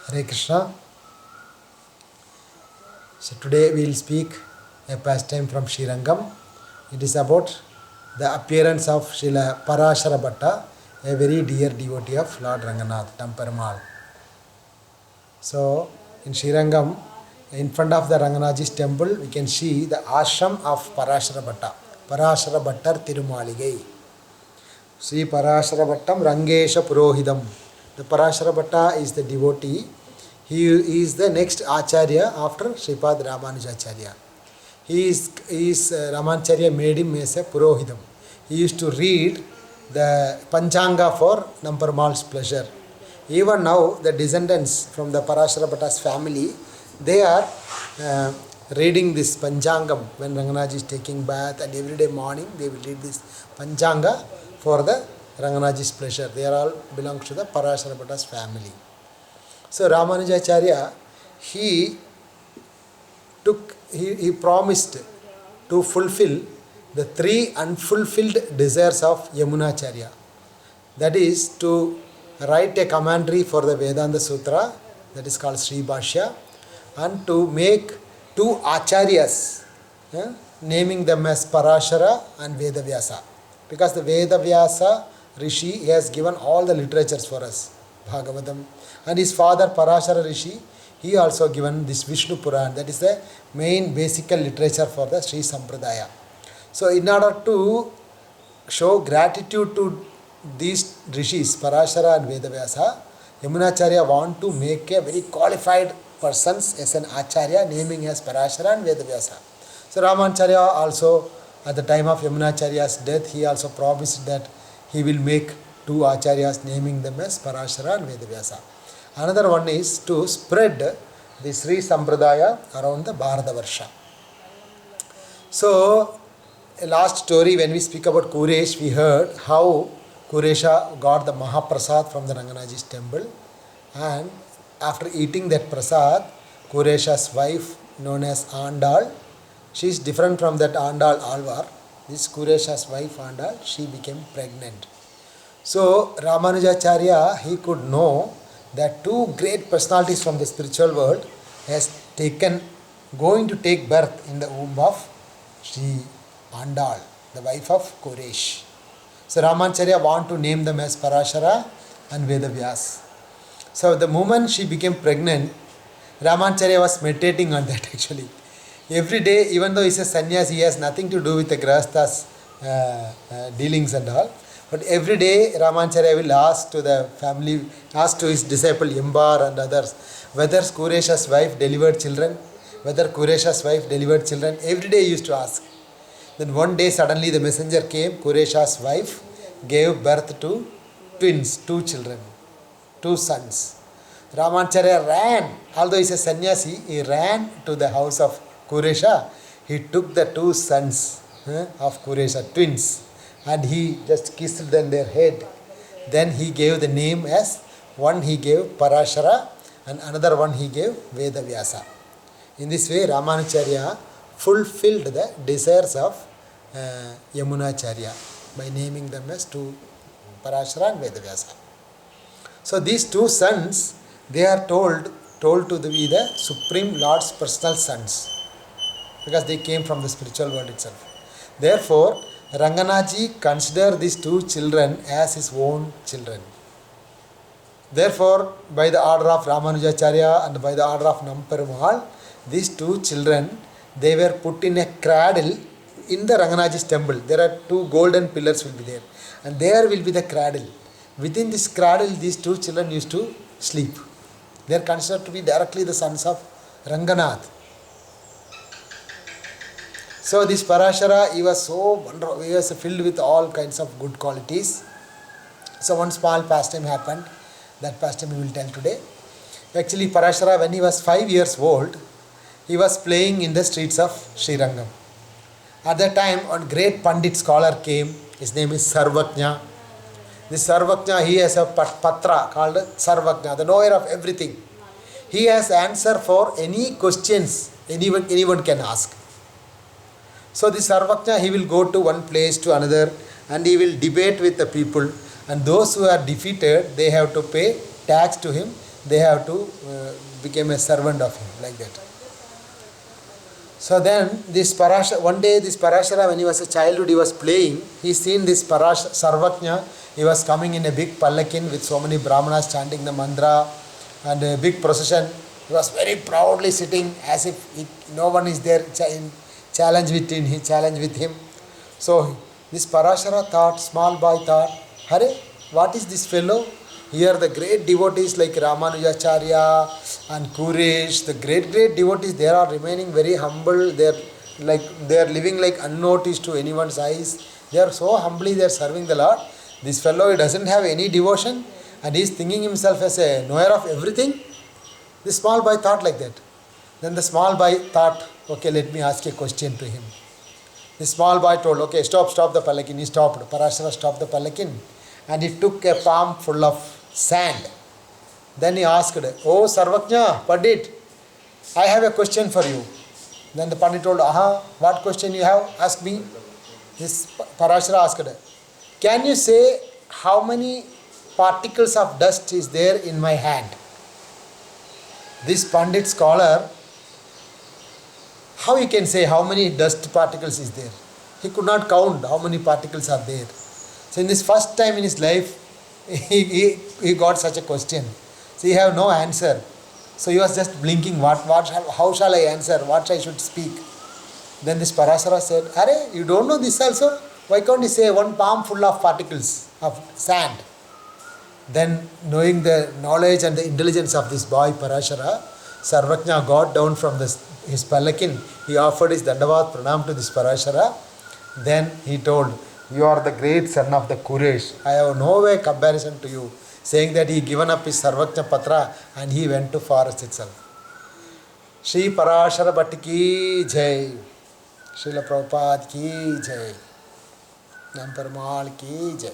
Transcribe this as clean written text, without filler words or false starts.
Hare Krishna. So today we will speak a pastime from Srirangam. It is about the appearance of Srila Parasarabhatta, a very dear devotee of Lord Ranganath, Tamperumal. So in Srirangam, in front of the Ranganathji's temple, we can see the ashram of Parasarabhatta. Parasarabhattar Tirumaligai. Sri Parasarabhattam Rangesha Purohidam. The Parasarabhatta is the devotee. He is the next Acharya after Sripad Ramanujacharya. Ramanacharya made him as a Purohidam. He used to read the Panchanga for Namperumal's pleasure. Even now, the descendants from the Parasarabhatta's family, they are reading this Panchangam when Ranganath is taking bath, and every day morning they will read this Panchanga for the Ranganathji's pleasure. They are all belongs to the Parasarabhatta's family. So Ramanujacharya, he promised to fulfill the three unfulfilled desires of Yamunacharya. That is to write a commentary for the Vedanta Sutra, that is called Sri Bhashya, and to make two Acharyas, naming them as Parashara and Vedavyasa. Because the Vedavyasa Rishi has given all the literatures for us, Bhagavatam. And his father Parashara Rishi, he also given this Vishnu Puran, that is the main basic literature for the Sri Sampradaya. So in order to show gratitude to these rishis, Parashara and Vedavyasa, Yamunacharya want to make a very qualified persons as an Acharya, naming as Parashara and Vedavyasa. So Ramanacharya also, at the time of Yamunacharya's death, he also promised that he will make two Acharyas, naming them as Parashara and Vedavyasa. Another one is to spread the Sri Sampradaya around the Bharatavarsha. So, last story when we speak about Kuresh, we heard how Kuresha got the Mahaprasad from the Ranganathji's temple, and after eating that prasad, Kuresha's wife, known as Andal, she is different from that Andal Alvar. This Kuresha's wife Andal, she became pregnant. So Ramanujacharya, he could know that two great personalities from the spiritual world going to take birth in the womb of Sri Andal, the wife of Kuresh. So Ramanacharya want to name them as Parashara and Vedavyas. So the moment she became pregnant, Ramanacharya was meditating on that actually. Every day, even though he is a sannyas, he has nothing to do with the grahastha's dealings and all. But every day, Ramanacharya will ask to the family, ask to his disciple Yambar and others, whether Kuresha's wife delivered children, Every day he used to ask. Then one day suddenly the messenger came, Kuresha's wife gave birth to twins, two children, two sons. Ramanacharya ran, although he is a sannyasi, he ran to the house of Kuresha. He took the two sons of Kuresha, twins, and he just kissed them their head. Then he gave the name as, one he gave Parashara and another one he gave Vedavyasa. In this way, Ramanacharya fulfilled the desires of Yamunacharya by naming them as two Parashara and Vedavyasa. So these two sons, they are told to be the Supreme Lord's personal sons, because they came from the spiritual world itself. Therefore, Ranganathji considered these two children as his own children. Therefore, by the order of Ramanujacharya and by the order of Namperumal, these two children, they were put in a cradle in the Ranganathji's temple. There are two golden pillars will be there, and there will be the cradle. Within this cradle, these two children used to sleep. They are considered to be directly the sons of Ranganath. So this Parashara, he was so wonderful, he was filled with all kinds of good qualities. So one small pastime happened, that pastime we will tell today. Actually Parashara, when he was 5 years old, he was playing in the streets of Srirangam. At that time, a great Pandit scholar came, his name is Sarvajna. This Sarvajna, he has a patra called Sarvajna, the knower of everything. He has answer for any questions anyone can ask. So this Sarvajna, he will go to one place to another and he will debate with the people, and those who are defeated, they have to pay tax to him. they have to become a servant of him, like that. So then this one day this Parashara, when he was a childhood, he was playing, he seen this Sarvajna, he was coming in a big pallakin with so many brahmanas chanting the mantra and a big procession. He was very proudly sitting as if no one is there in challenge with him, he challenged with him. So this Parashara thought, small boy thought, Hare, what is this fellow? Here the great devotees like Ramanujacharya and Kurish, the great devotees, they are remaining very humble. They are living like unnoticed to anyone's eyes. They are so humbly they are serving the Lord. This fellow, he doesn't have any devotion and he is thinking himself as a knower of everything. This small boy thought like that. Then the small boy thought, okay, let me ask a question to him. The small boy told, okay, stop the palanquin. He stopped. Parashara stopped the palanquin and he took a palm full of sand. Then he asked, oh Sarvajna, Pandit, I have a question for you. Then the Pandit told, what question you have? Ask me. This Parashara asked, can you say how many particles of dust is there in my hand? This Pandit scholar, how he can say how many dust particles is there? He could not count how many particles are there. So in this first time in his life, he got such a question. So he have no answer. So he was just blinking, how shall I answer, what I should speak. Then this Parashara said, Are, you don't know this also? Why can't you say one palm full of particles of sand? Then knowing the knowledge and the intelligence of this boy Parashara, Sarvajna got down from his palanquin. He offered his Dandavat Pranam to this Parashara. Then he told, you are the great son of the Kuresh. I have no way comparison to you. Saying that he given up his Sarvajna Patra and he went to forest itself. Sri Parasarabhatta ki jai. Srila Prabhupada ki jai. Nam Perumal ki jai.